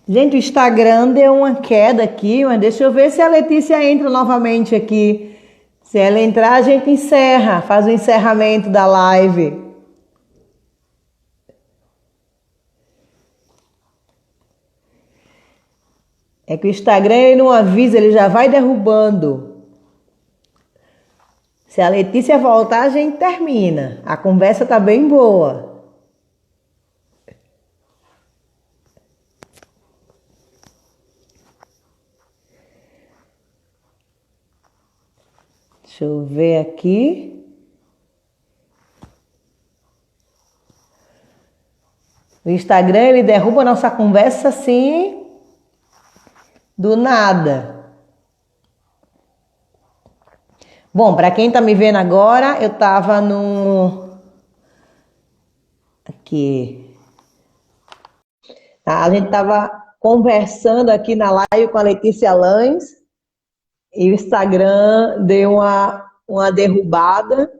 Gente, o Instagram deu uma queda aqui, mas deixa eu ver se a Letícia entra novamente aqui. Se ela entrar, a gente encerra, faz o encerramento da live. É que o Instagram ele não avisa, ele já vai derrubando. Se a Letícia voltar, a gente termina. A conversa tá bem boa. Deixa eu ver aqui. O Instagram ele derruba a nossa conversa assim, do nada. Bom, para quem tá me vendo agora, eu tava no aqui. A gente tava conversando aqui na live com a Letícia Lães e o Instagram deu uma derrubada,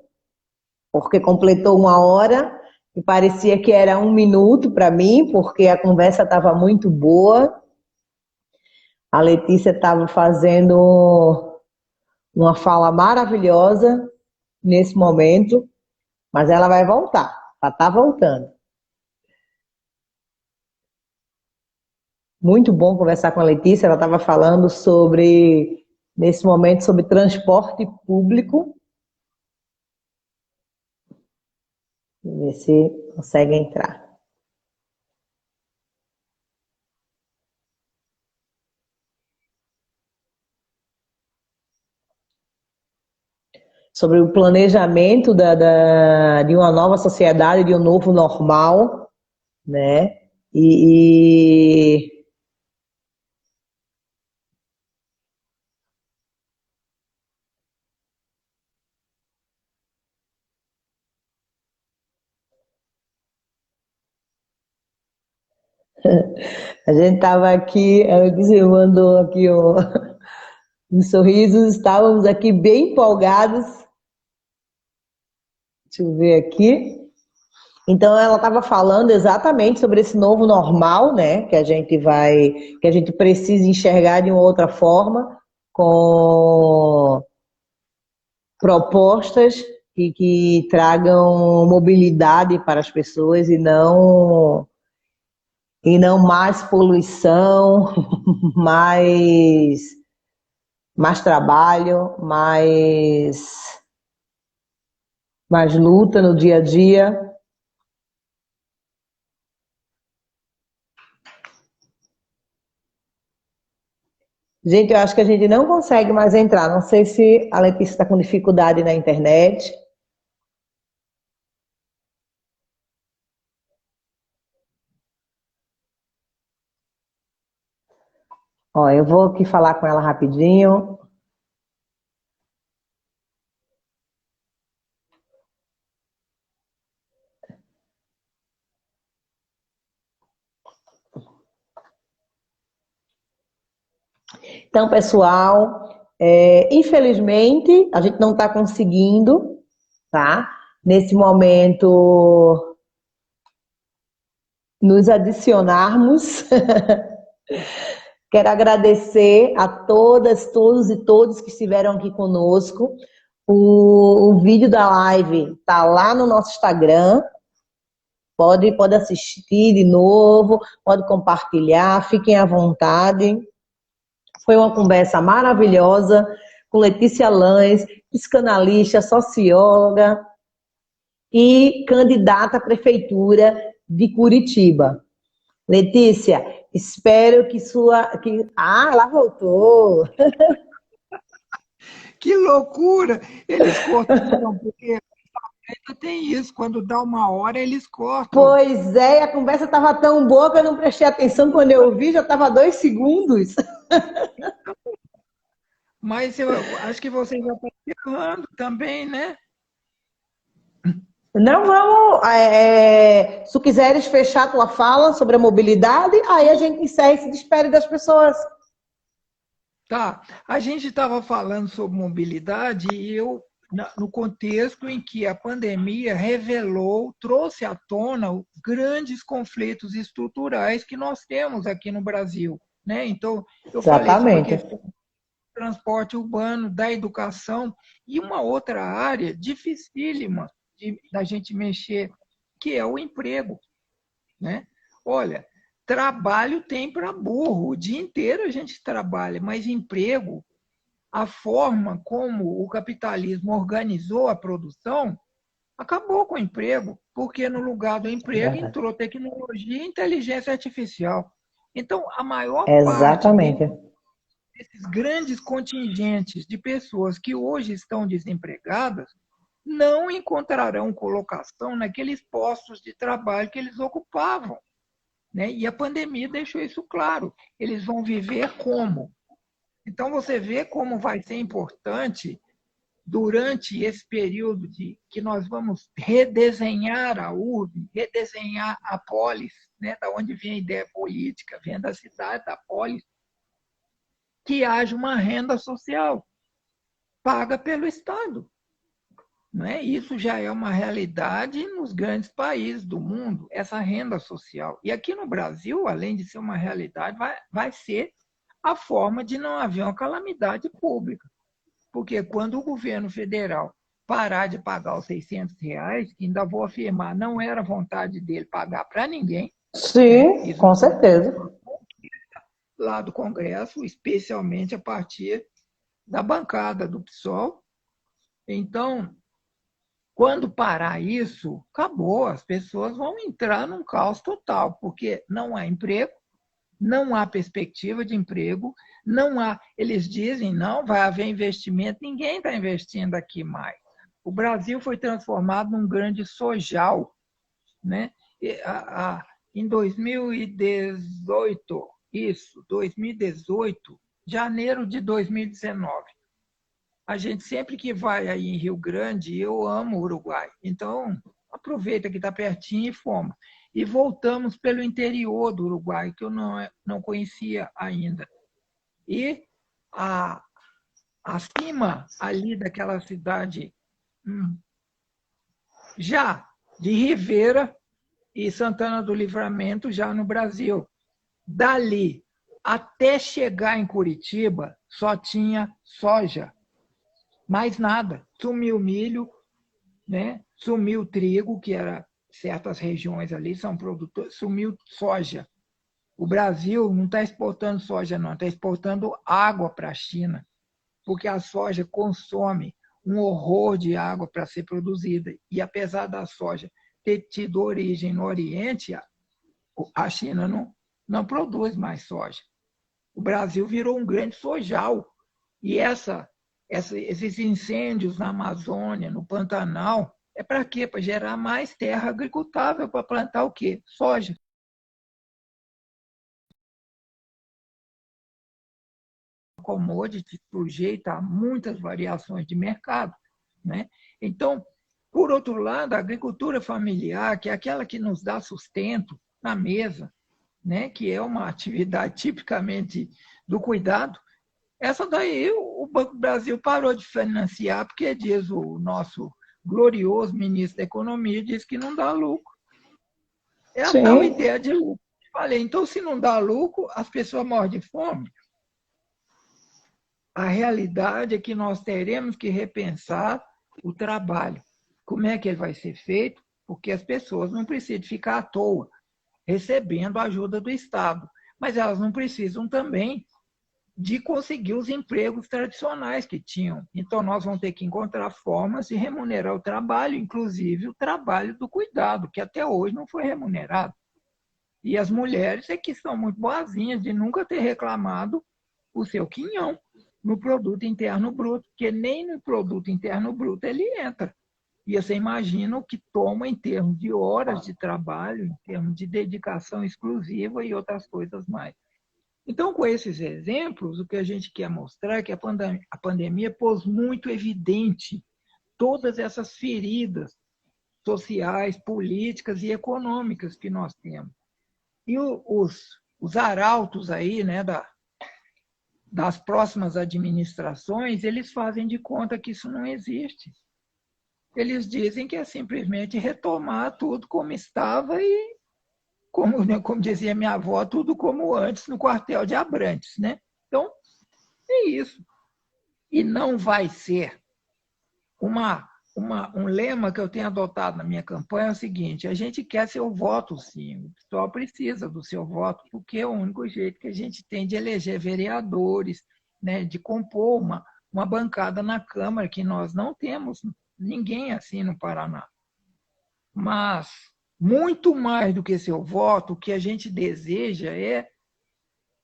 porque completou 1 hora e parecia que era 1 minuto para mim, porque a conversa estava muito boa. A Letícia estava fazendo uma fala maravilhosa nesse momento, mas ela vai voltar, ela está voltando. Muito bom conversar com a Letícia, ela estava falando sobre, nesse momento, sobre transporte público. Vamos ver se consegue entrar. Sobre o planejamento de uma nova sociedade, de um novo normal, né? E a gente estava aqui, ela disse, mandou aqui um sorriso, estávamos aqui bem empolgados. Deixa eu ver aqui. Então ela estava falando exatamente sobre esse novo normal, né? Que a gente precisa enxergar de uma outra forma, com propostas que tragam mobilidade para as pessoas e não mais poluição, mais, mais trabalho, mais luta no dia a dia. Gente, eu acho que a gente não consegue mais entrar. Não sei se a Letícia está com dificuldade na internet. Ó, eu vou aqui falar com ela rapidinho. Então, pessoal, infelizmente, a gente não está conseguindo, tá? Nesse momento, nos adicionarmos. Quero agradecer a todas, todos e todos que estiveram aqui conosco. O vídeo da live está lá no nosso Instagram. Pode assistir de novo, pode compartilhar, fiquem à vontade. Foi uma conversa maravilhosa com Letícia Lães, psicanalista, socióloga e candidata à prefeitura de Curitiba. Letícia, espero que ela voltou! Que loucura! Eles cortaram, porque tem isso, quando dá 1 hora, eles cortam. Pois é, a conversa estava tão boa que eu não prestei atenção quando eu ouvi, já estava 2 segundos. Mas eu acho que você já está errando também, né? Não vamos. Se tu quiseres fechar tua fala sobre a mobilidade, aí a gente encerra e se despede das pessoas. Tá. A gente estava falando sobre mobilidade e eu no contexto em que a pandemia revelou, trouxe à tona os grandes conflitos estruturais que nós temos aqui no Brasil, né? Então, eu falei sobre a Exatamente. questão do transporte urbano, da educação, e uma outra área dificílima da gente mexer, que é o emprego, né? Olha, trabalho tem para burro, o dia inteiro a gente trabalha, mas emprego, a forma como o capitalismo organizou a produção, acabou com o emprego, porque no lugar do emprego Verdade. entrou tecnologia e inteligência artificial. Então, a maior parte Exatamente. desses grandes contingentes de pessoas que hoje estão desempregadas não encontrarão colocação naqueles postos de trabalho que eles ocupavam, né? E a pandemia deixou isso claro. Eles vão viver como? Então, você vê como vai ser importante, durante esse período que nós vamos redesenhar a urbe, redesenhar a polis, né, da onde vem a ideia política, vem da cidade, da polis, que haja uma renda social paga pelo Estado. Né? Isso já é uma realidade nos grandes países do mundo, essa renda social. E aqui no Brasil, além de ser uma realidade, vai ser a forma de não haver uma calamidade pública. Porque quando o governo federal parar de pagar os R$ 600, que ainda vou afirmar, não era vontade dele pagar para ninguém, né? Sim, Isso com foi certeza. lá do Congresso, especialmente a partir da bancada do PSOL. Então, quando parar isso, acabou, as pessoas vão entrar num caos total, porque não há emprego, não há perspectiva de emprego, não há. Eles dizem, não, vai haver investimento, ninguém está investindo aqui mais. O Brasil foi transformado num grande sojal, né? Em 2018, 2018, janeiro de 2019. A gente sempre que vai aí em Rio Grande, eu amo o Uruguai. Então, aproveita que está pertinho e fomos. E voltamos pelo interior do Uruguai, que eu não conhecia ainda. E a, acima ali daquela cidade, já de Rivera e Santana do Livramento, já no Brasil. Dali até chegar em Curitiba, só tinha soja. Mais nada. Sumiu o milho, né? Sumiu o trigo, que era certas regiões ali são produtores, sumiu soja. O Brasil não está exportando soja, não, está exportando água para a China, porque a soja consome um horror de água para ser produzida. E apesar da soja ter tido origem no Oriente, a China não produz mais soja. O Brasil virou um grande sojal. E esses incêndios na Amazônia, no Pantanal, é para quê? Para gerar mais terra agricultável, para plantar o quê? Soja. Commodity sujeita a muitas variações de mercado, né? Então, por outro lado, a agricultura familiar, que é aquela que nos dá sustento na mesa, né? Que é uma atividade tipicamente do cuidado, essa daí o Banco do Brasil parou de financiar, porque diz o nosso glorioso ministro da Economia, diz que não dá lucro. É a tal Sim, ideia de lucro. Falei, então, se não dá lucro, as pessoas morrem de fome. A realidade é que nós teremos que repensar o trabalho. Como é que ele vai ser feito? Porque as pessoas não precisam ficar à toa, recebendo a ajuda do Estado. Mas elas não precisam também de conseguir os empregos tradicionais que tinham. Então, nós vamos ter que encontrar formas de remunerar o trabalho, inclusive o trabalho do cuidado, que até hoje não foi remunerado. E as mulheres é que são muito boazinhas de nunca ter reclamado o seu quinhão no produto interno bruto, porque nem no produto interno bruto ele entra. E você imagina o que toma em termos de horas de trabalho, em termos de dedicação exclusiva e outras coisas mais. Então, com esses exemplos, o que a gente quer mostrar é que a pandemia pôs muito evidente todas essas feridas sociais, políticas e econômicas que nós temos. E os arautos aí, né, das próximas administrações, eles fazem de conta que isso não existe. Eles dizem que é simplesmente retomar tudo como estava e, como dizia minha avó, tudo como antes no quartel de Abrantes, né? Então, é isso. E não vai ser um lema que eu tenho adotado na minha campanha é o seguinte: a gente quer seu voto, sim, o pessoal precisa do seu voto, porque é o único jeito que a gente tem de eleger vereadores, né, de compor uma bancada na Câmara, que nós não temos ninguém assim no Paraná. Mas, muito mais do que seu voto, o que a gente deseja é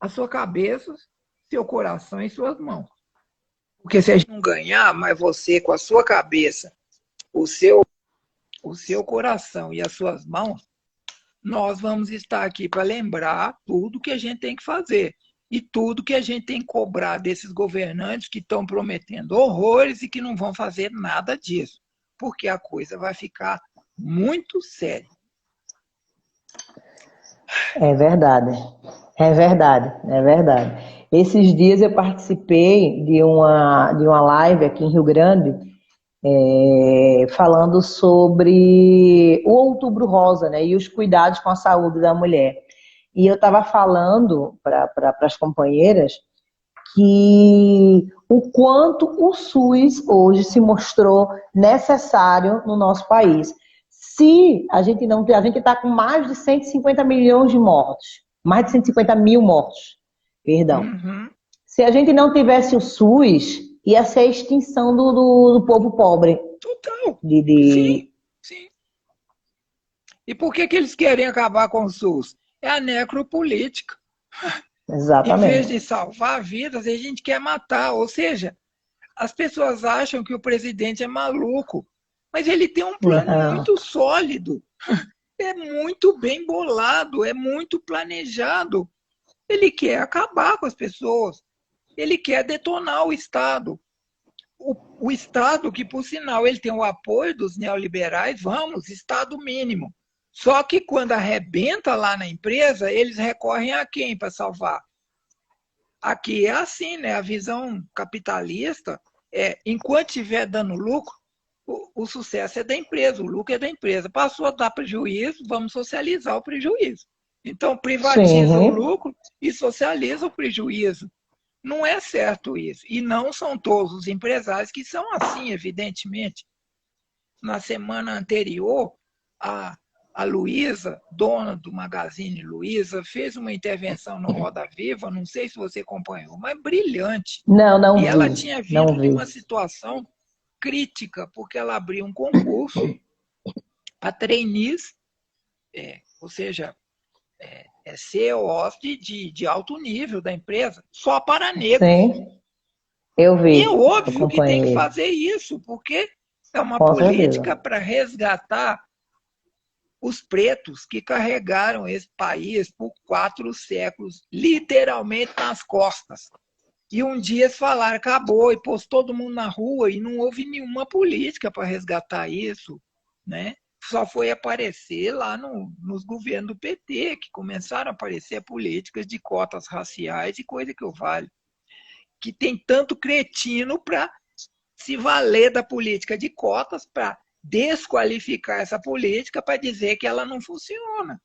a sua cabeça, seu coração e suas mãos. Porque se a gente não ganhar, mas você com a sua cabeça, o seu coração e as suas mãos, nós vamos estar aqui para lembrar tudo que a gente tem que fazer e tudo que a gente tem que cobrar desses governantes que estão prometendo horrores e que não vão fazer nada disso, porque a coisa vai ficar muito séria. É verdade, é verdade, é verdade. Esses dias eu participei de uma live aqui em Rio Grande, falando sobre o Outubro Rosa, né, e os cuidados com a saúde da mulher. E eu estava falando para as companheiras que o quanto o SUS hoje se mostrou necessário no nosso país. Se a gente não tem, a gente está com mais de 150 milhões de mortos, mais de 150 mil mortos, perdão. Uhum. Se a gente não tivesse o SUS, ia ser a extinção do povo pobre. Total. De... Sim, sim. E por que eles querem acabar com o SUS? É a necropolítica. Em vez Exatamente. de salvar vidas, a gente quer matar. Ou seja, as pessoas acham que o presidente é maluco, mas ele tem um plano Não. muito sólido, é muito bem bolado, é muito planejado. Ele quer acabar com as pessoas, ele quer detonar o Estado. O Estado, que por sinal ele tem o apoio dos neoliberais, vamos, Estado mínimo. Só que quando arrebenta lá na empresa, eles recorrem a quem para salvar? Aqui é assim, né? A visão capitalista enquanto estiver dando lucro, o sucesso é da empresa, o lucro é da empresa. Passou a dar prejuízo, vamos socializar o prejuízo. Então, privatiza o Sim. lucro e socializa o prejuízo. Não é certo isso. E não são todos os empresários que são assim, evidentemente. Na semana anterior, a Luiza, dona do Magazine Luiza, fez uma intervenção no Roda Viva, não sei se você acompanhou, mas brilhante. Não E ela vi, tinha não vindo de vi. uma situação crítica, porque ela abriu um concurso para trainees, ou seja, CEOs de alto nível da empresa, só para negros. Sim, eu E é vi, óbvio que tem que acompanhei. fazer isso, porque é uma Com certeza. política para resgatar os pretos que carregaram esse país por 4 séculos, literalmente nas costas. E um dia eles falaram, acabou, e pôs todo mundo na rua, e não houve nenhuma política para resgatar isso, né? Só foi aparecer lá nos governos do PT, que começaram a aparecer políticas de cotas raciais e coisa que o vale. Que tem tanto cretino para se valer da política de cotas para desqualificar essa política para dizer que ela não funciona.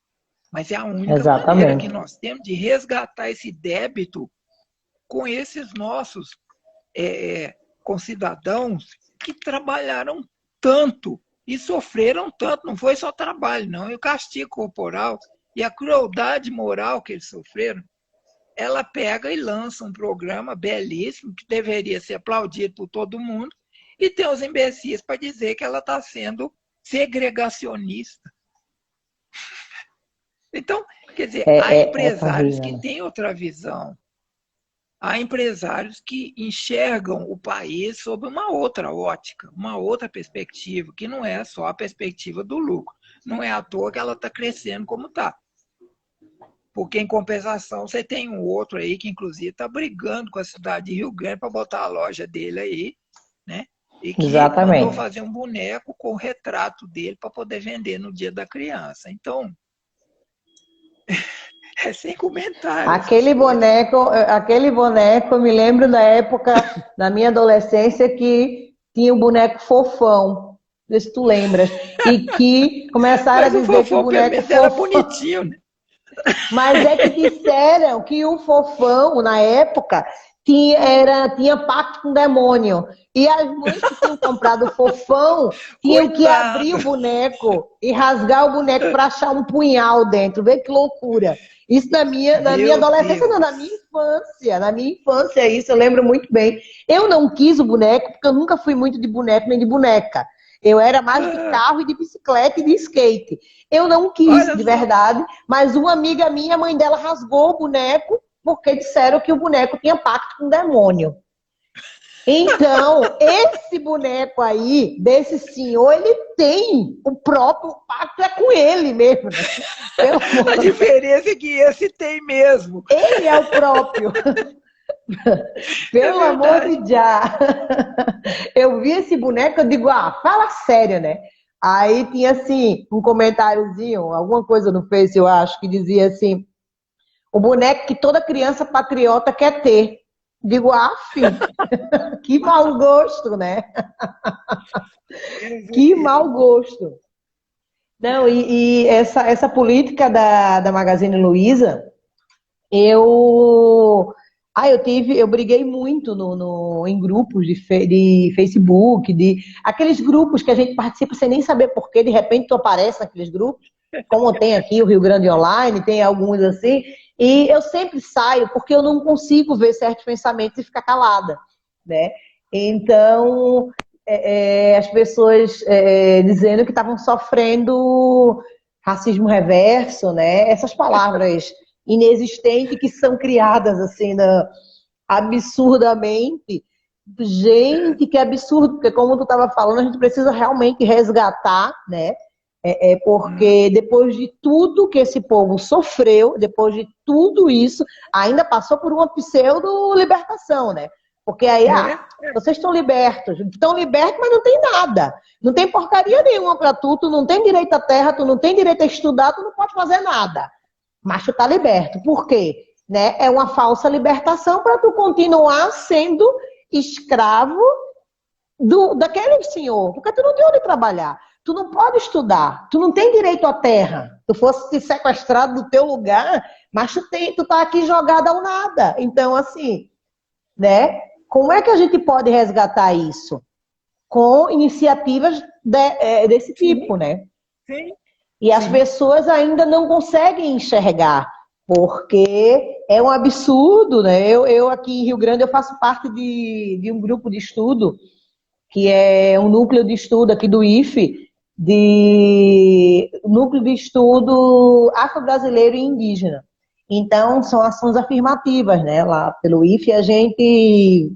Mas é a única maneira que Exatamente. nós temos de resgatar esse débito com esses nossos concidadãos que trabalharam tanto e sofreram tanto. Não foi só trabalho, não. E o castigo corporal e a crueldade moral que eles sofreram, ela pega e lança um programa belíssimo que deveria ser aplaudido por todo mundo e tem os imbecis para dizer que ela está sendo segregacionista. Então, quer dizer, há É empresários que terrível. têm outra visão. Há empresários que enxergam o país sob uma outra ótica, uma outra perspectiva, que não é só a perspectiva do lucro. Não é à toa que ela está crescendo como está. Porque, em compensação, você tem um outro aí que, inclusive, está brigando com a cidade de Rio Grande para botar a loja dele aí, né? E que mandou Exatamente. fazer um boneco com o retrato dele para poder vender no Dia da Criança. Então, É sem comentários. Aquele boneco, eu me lembro da época, da minha adolescência, que tinha o boneco Fofão. Não sei se tu lembras. E que começaram a Mas o dizer que o Fofão, pelo boneco menos, era Fofão. bonitinho, né? Mas é que disseram que o Fofão, na época, tinha pacto com o demônio. E as mães que tinham comprado o Fofão tinham que abrir Coitado. o boneco e rasgar o boneco para achar um punhal dentro. Vê que loucura. Isso na minha Meu adolescência, não, Deus. na minha infância. Na minha infância, isso eu lembro muito bem. Eu não quis o boneco, porque eu nunca fui muito de boneco nem de boneca. Eu era mais de Ah, carro e de bicicleta e de skate. Eu não quis, olha de só. verdade, mas uma amiga minha, a mãe dela rasgou o boneco porque disseram que o boneco tinha pacto com o demônio. Então, esse boneco aí, desse senhor, ele tem o próprio pacto, é com ele mesmo, né? A diferença é que esse tem mesmo. Ele é o próprio. É Pelo amor verdade. de já. Eu vi esse boneco, eu digo, fala sério, né? Aí tinha assim, um comentáriozinho, alguma coisa no Face, eu acho, que dizia assim, o boneco que toda criança patriota quer ter. Digo, filho, que mau gosto, né? Que mau gosto. Não, e essa política da Magazine Luiza, eu eu briguei muito em grupos de Facebook, aqueles grupos que a gente participa sem nem saber por quê, de repente tu aparece naqueles grupos, como tem aqui o Rio Grande Online, tem alguns assim, e eu sempre saio porque eu não consigo ver certos pensamentos e ficar calada, né? Então, as pessoas dizendo que estavam sofrendo racismo reverso, né? Essas palavras inexistentes que são criadas assim absurdamente. Gente, que absurdo, porque como tu estava falando, a gente precisa realmente resgatar, né? Porque depois de tudo que esse povo sofreu, depois de tudo isso, ainda passou por uma pseudo-libertação, né? Porque aí, vocês estão libertos, mas não tem nada. Não tem porcaria nenhuma para tu não tem direito à terra, tu não tem direito a estudar, tu não pode fazer nada. Mas tu tá liberto. Por quê? Né? É uma falsa libertação para tu continuar sendo escravo daquele senhor, porque tu não tem onde trabalhar. Tu não pode estudar, tu não tem direito à terra. Tu fosse sequestrado do teu lugar, mas tu tá aqui jogado ao nada. Então, assim, né? Como é que a gente pode resgatar isso? Com iniciativas desse tipo, né? Sim. E as pessoas ainda não conseguem enxergar, porque é um absurdo, né? Eu aqui em Rio Grande, eu faço parte de um grupo de estudo, que é um núcleo de estudo aqui do IFE, núcleo de estudo afro-brasileiro e indígena. Então, são ações afirmativas, né? Lá pelo IFE a gente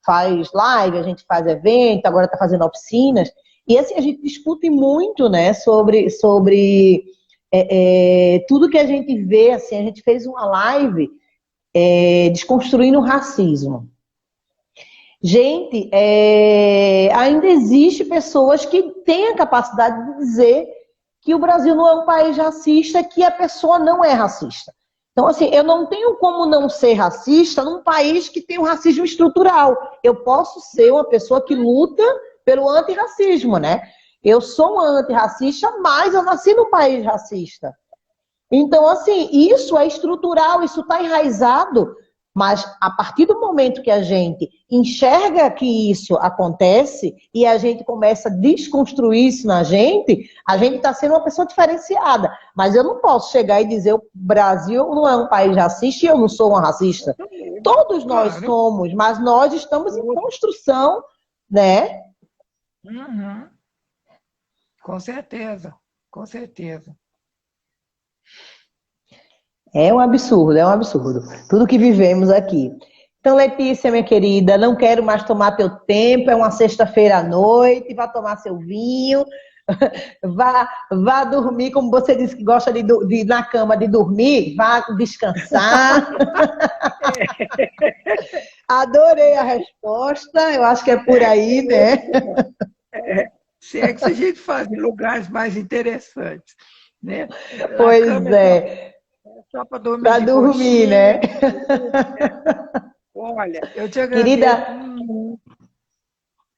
faz live, a gente faz evento, agora está fazendo oficinas. E assim, a gente discute muito, né, sobre tudo que a gente vê, assim, a gente fez uma live desconstruindo o racismo. Gente, ainda existe pessoas que têm a capacidade de dizer que o Brasil não é um país racista, que a pessoa não é racista. Então, assim, eu não tenho como não ser racista num país que tem um racismo estrutural. Eu posso ser uma pessoa que luta pelo antirracismo, né? Eu sou uma antirracista, mas eu nasci num país racista. Então, assim, isso é estrutural, isso está enraizado, mas a partir do momento que a gente enxerga que isso acontece e a gente começa a desconstruir isso na gente, a gente está sendo uma pessoa diferenciada. Mas eu não posso chegar e dizer o Brasil não é um país racista e eu não sou uma racista. Todos nós somos, mas nós estamos em construção, né? Uhum. Com certeza, com certeza. É um absurdo, é um absurdo. Tudo que vivemos aqui. Então, Letícia, minha querida, não quero mais tomar teu tempo, é uma sexta-feira à noite, vá tomar seu vinho, vá dormir, como você disse que gosta de ir na cama de dormir, vá descansar. Adorei a resposta, eu acho que é por aí, né? Se é que a gente faz em lugares mais interessantes, né? Pois é. só para dormir Para de dormir, coxinha. né? Olha, eu te agradeço Querida, muito.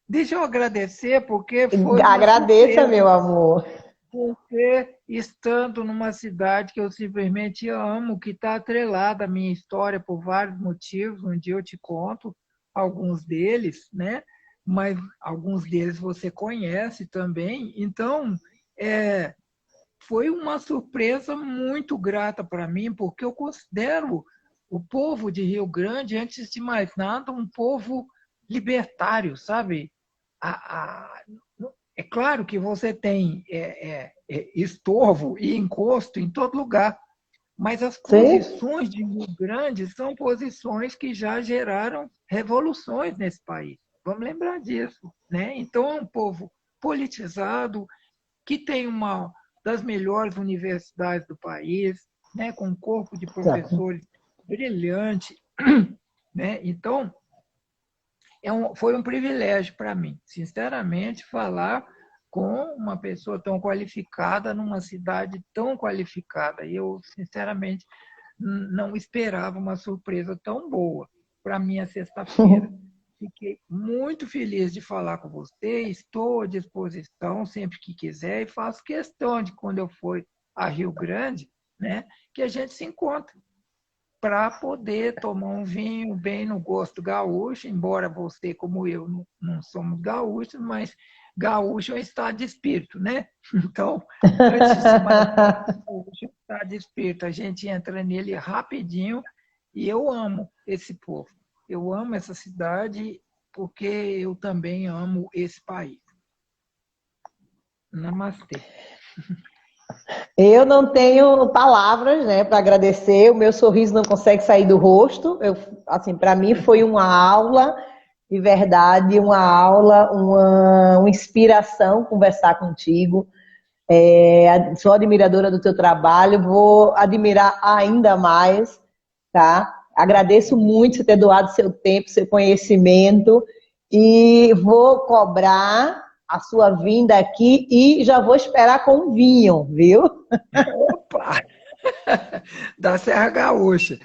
Deixa eu agradecer porque foi uma agradeça, surpresa. meu amor. Porque estando numa cidade que eu simplesmente amo, que está atrelada à minha história por vários motivos, um dia eu te conto alguns deles, né? Mas alguns deles você conhece também. Então, é, foi uma surpresa muito grata para mim, porque eu considero o povo de Rio Grande, antes de mais nada, um povo libertário, sabe? A, é claro que você tem estorvo e encosto em todo lugar, mas as Sim? posições de Rio Grande são posições que já geraram revoluções nesse país. Vamos lembrar disso, né? Então é um povo politizado, que tem uma das melhores universidades do país, né? Com um corpo de professores brilhante, né? Então foi um privilégio para mim, sinceramente, falar com uma pessoa tão qualificada numa cidade tão qualificada. E eu, sinceramente, não esperava uma surpresa tão boa para minha sexta-feira. Fiquei muito feliz de falar com você, estou à disposição sempre que quiser e faço questão de, quando eu for a Rio Grande, né, que a gente se encontre para poder tomar um vinho bem no gosto gaúcho, embora você, como eu, não somos gaúchos, mas gaúcho é um estado de espírito, né? Então, antes de mais nada, gaúcho é um estado de espírito. A gente entra nele rapidinho e eu amo esse povo. Eu amo essa cidade porque eu também amo esse país. Namastê. Eu não tenho palavras, né, para agradecer. O meu sorriso não consegue sair do rosto. Assim, para mim foi uma aula de verdade, uma aula, uma inspiração conversar contigo. Sou admiradora do teu trabalho, vou admirar ainda mais, tá? Agradeço muito você ter doado seu tempo, seu conhecimento e vou cobrar a sua vinda aqui e já vou esperar com um vinho, viu? Opa! Da Serra Gaúcha.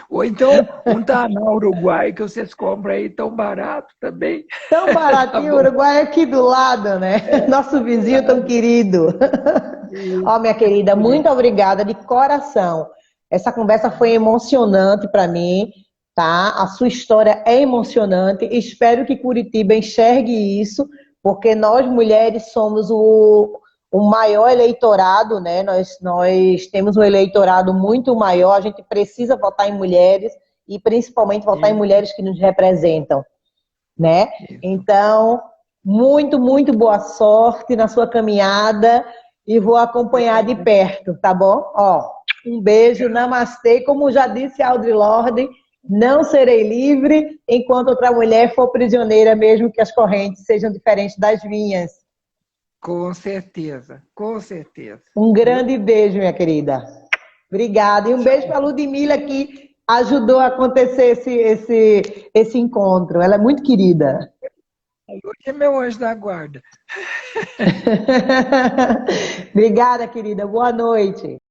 Ou então um Taná Uruguai que vocês compram aí tão barato também. Tão Tá baratinho, o bom? Uruguai é aqui do lado, né? Nosso vizinho tão querido. Isso. Ó, minha querida, muito obrigada de coração. Essa conversa foi emocionante para mim, tá? A sua história é emocionante. Espero que Curitiba enxergue isso, porque nós mulheres somos o maior eleitorado, né? Nós temos um eleitorado muito maior. A gente precisa votar em mulheres e principalmente votar em Isso, mulheres que nos representam, né? isso. Então, muito, muito boa sorte na sua caminhada e vou acompanhar de perto, tá bom? Ó, um beijo, namastê. Como já disse Audre Lorde, não serei livre enquanto outra mulher for prisioneira, mesmo que as correntes sejam diferentes das minhas. Com certeza, com certeza. Um Viu? grande beijo, minha querida. Obrigada. E um beijo para a Tchau. Ludmilla, que ajudou a acontecer esse encontro. Ela é muito querida. Hoje é meu anjo da guarda. Obrigada, querida. Boa noite.